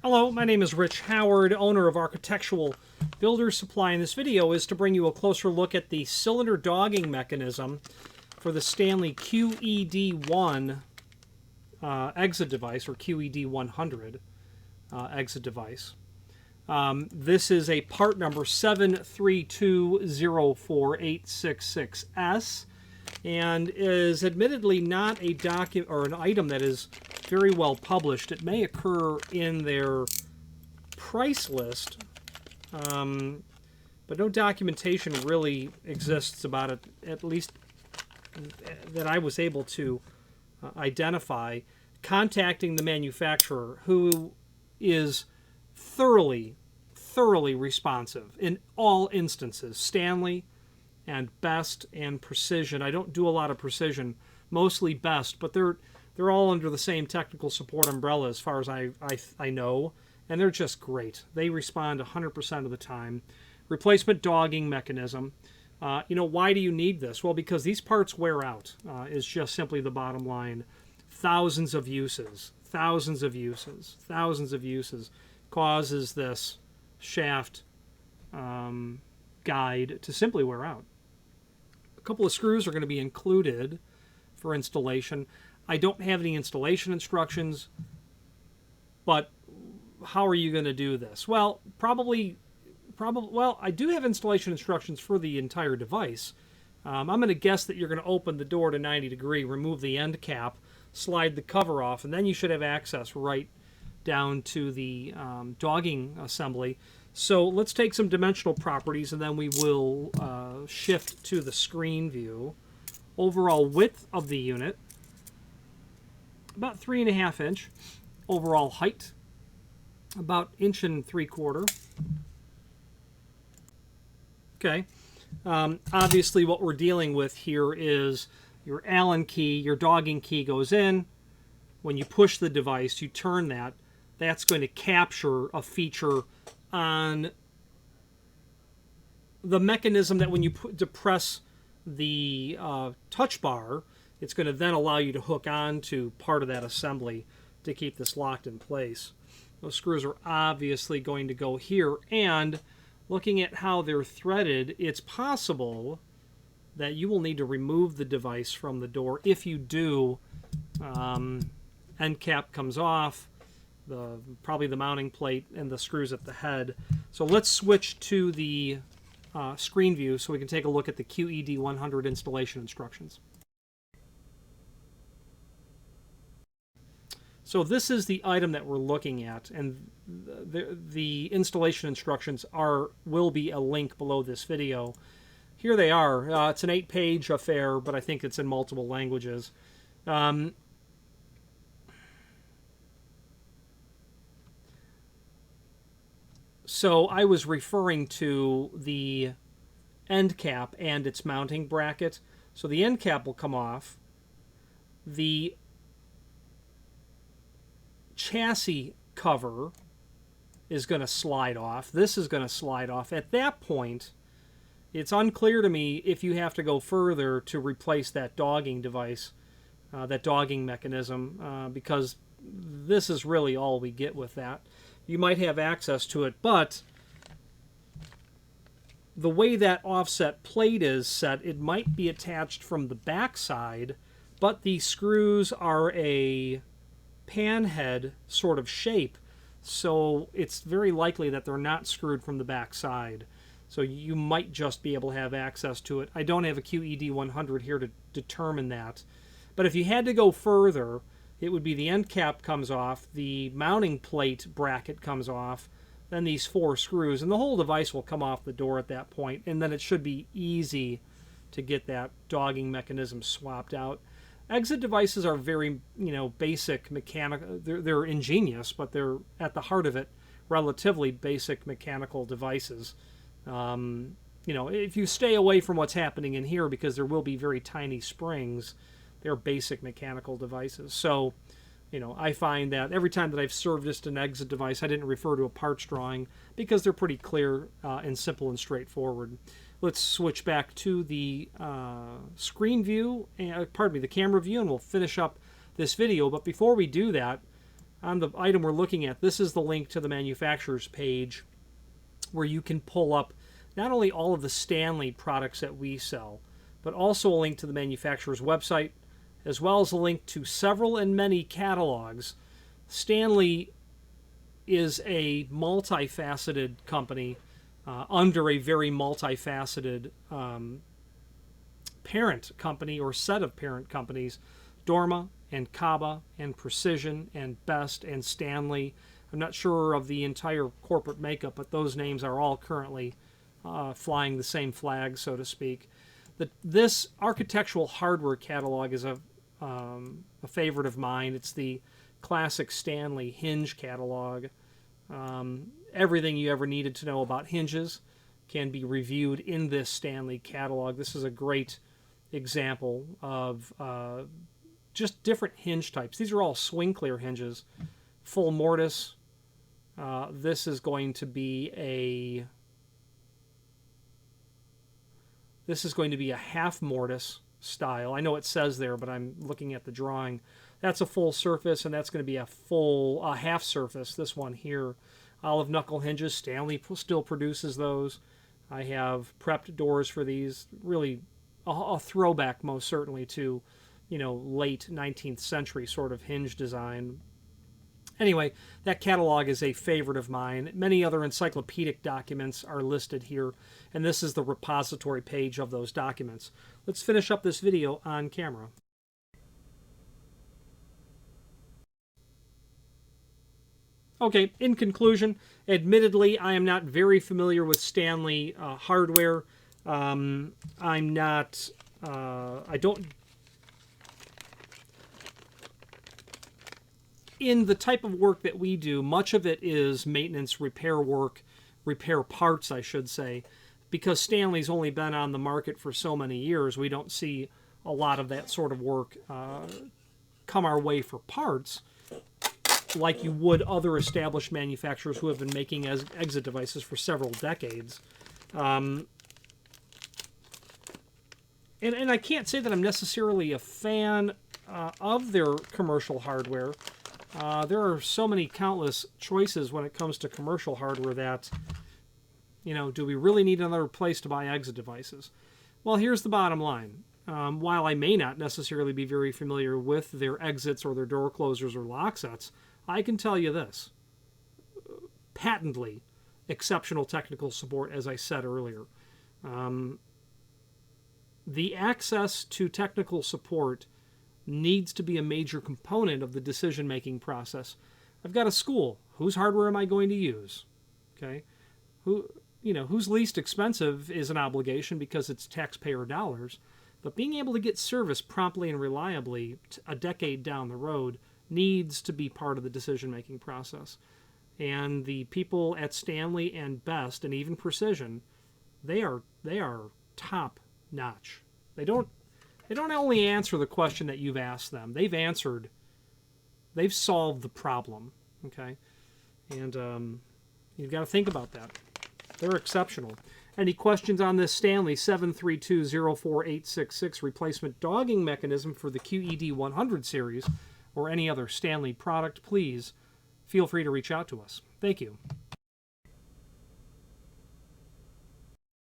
Hello, my name is Rich Howard, owner of Architectural Builders Supply, and this video is to bring you a closer look at the cylinder dogging mechanism for the Stanley QED1 exit device, or QED100 exit device. This is a part number 732048666S, and is admittedly not a document or an item that is very well published. It may occur in their price list, but no documentation really exists about it, at least that I was able to identify. Contacting the manufacturer, who is thoroughly responsive in all instances, Stanley and Best and Precision. I don't do a lot of Precision, mostly Best, but they're all under the same technical support umbrella as far as I know, and they're just great. They respond 100% of the time. Replacement dogging mechanism. Why do you need this? Well, because these parts wear out, is just simply the bottom line. Thousands of uses causes this shaft guide to simply wear out. A couple of screws are going to be included for installation. I don't have any installation instructions, but how are you going to do this? Well, well, I do have installation instructions for the entire device. I'm going to guess that you're going to open the door to 90 degree, remove the end cap, slide the cover off, and then you should have access right down to the dogging assembly. So let's take some dimensional properties, and then we will shift to the screen view. Overall width of the unit, about 3.5 inch. Overall height, about 1.75 inches. Okay. Obviously, what we're dealing with here is your Allen key. Your dogging key goes in. When you push the device, you turn that. That's going to capture a feature on the mechanism that when you depress the touch bar, it's going to then allow you to hook on to part of that assembly to keep this locked in place. Those screws are obviously going to go here, and looking at how they're threaded, it's possible that you will need to remove the device from the door. If you do, end cap comes off, probably the mounting plate and the screws at the head. So let's switch to the screen view so we can take a look at the QED100 installation instructions. So this is the item that we're looking at, and the installation instructions will be a link below this video. Here they are. It's an 8-page affair, but I think it's in multiple languages. So I was referring to the end cap and its mounting bracket. So the end cap will come off. The chassis cover is going to slide off. This is going to slide off. At that point, it's unclear to me if you have to go further to replace that dogging device, that dogging mechanism, because this is really all we get with that. You might have access to it, but the way that offset plate is set, it might be attached from the back side, but the screws are a panhead sort of shape, so it's very likely that they're not screwed from the back side. So you might just be able to have access to it. I don't have a QED100 here to determine that. But if you had to go further, it would be the end cap comes off, the mounting plate bracket comes off, then these 4 screws, and the whole device will come off the door at that point, and then it should be easy to get that dogging mechanism swapped out. Exit devices are very, basic mechanical. They're ingenious, but they're at the heart of it relatively basic mechanical devices. If you stay away from what's happening in here, because there will be very tiny springs, they're basic mechanical devices. So, I find that every time that I've serviced an exit device, I didn't refer to a parts drawing because they're pretty clear and simple and straightforward. Let's switch back to the screen view, the camera view, and we'll finish up this video. But before we do that, on the item we're looking at, this is the link to the manufacturer's page where you can pull up not only all of the Stanley products that we sell, but also a link to the manufacturer's website, as well as a link to several and many catalogs. Stanley is a multifaceted company under a very multifaceted parent company or set of parent companies. Dorma and Kaba and Precision and Best and Stanley. I'm not sure of the entire corporate makeup, but those names are all currently flying the same flag, so to speak. This architectural hardware catalog is a favorite of mine. It's the classic Stanley hinge catalog. Everything you ever needed to know about hinges can be reviewed in this Stanley catalog. This is a great example of just different hinge types. These are all swing clear hinges, full mortise. This is going to be a half mortise style. I know it says there, but I'm looking at the drawing. That's a full surface, and that's going to be a full half surface. This one here, olive knuckle hinges. Stanley still produces those. I have prepped doors for these. Really, a throwback, most certainly, to late 19th century sort of hinge design. Anyway, that catalog is a favorite of mine. Many other encyclopedic documents are listed here, and this is the repository page of those documents. Let's finish up this video on camera. Okay, in conclusion, admittedly, I am not very familiar with Stanley hardware. In the type of work that we do, much of it is maintenance, repair work, repair parts, I should say. Because Stanley's only been on the market for so many years, we don't see a lot of that sort of work come our way for parts, like you would other established manufacturers who have been making exit devices for several decades. And I can't say that I'm necessarily a fan of their commercial hardware. There are so many countless choices when it comes to commercial hardware that, do we really need another place to buy exit devices? Well, here's the bottom line. While I may not necessarily be very familiar with their exits or their door closers or lock sets, I can tell you this. Patently exceptional technical support, as I said earlier. The access to technical support needs to be a major component of the decision-making process. I've got a school. Whose hardware am I going to use? Okay, who's least expensive is an obligation because it's taxpayer dollars. But being able to get service promptly and reliably a decade down the road needs to be part of the decision-making process. And the people at Stanley and Best and even Precision, they are top-notch. They don't only answer the question that you've asked them. They've solved the problem, okay? And you've got to think about that. They're exceptional. Any questions on this Stanley 732-04866 replacement dogging mechanism for the QED1 series or any other Stanley product, please feel free to reach out to us. Thank you.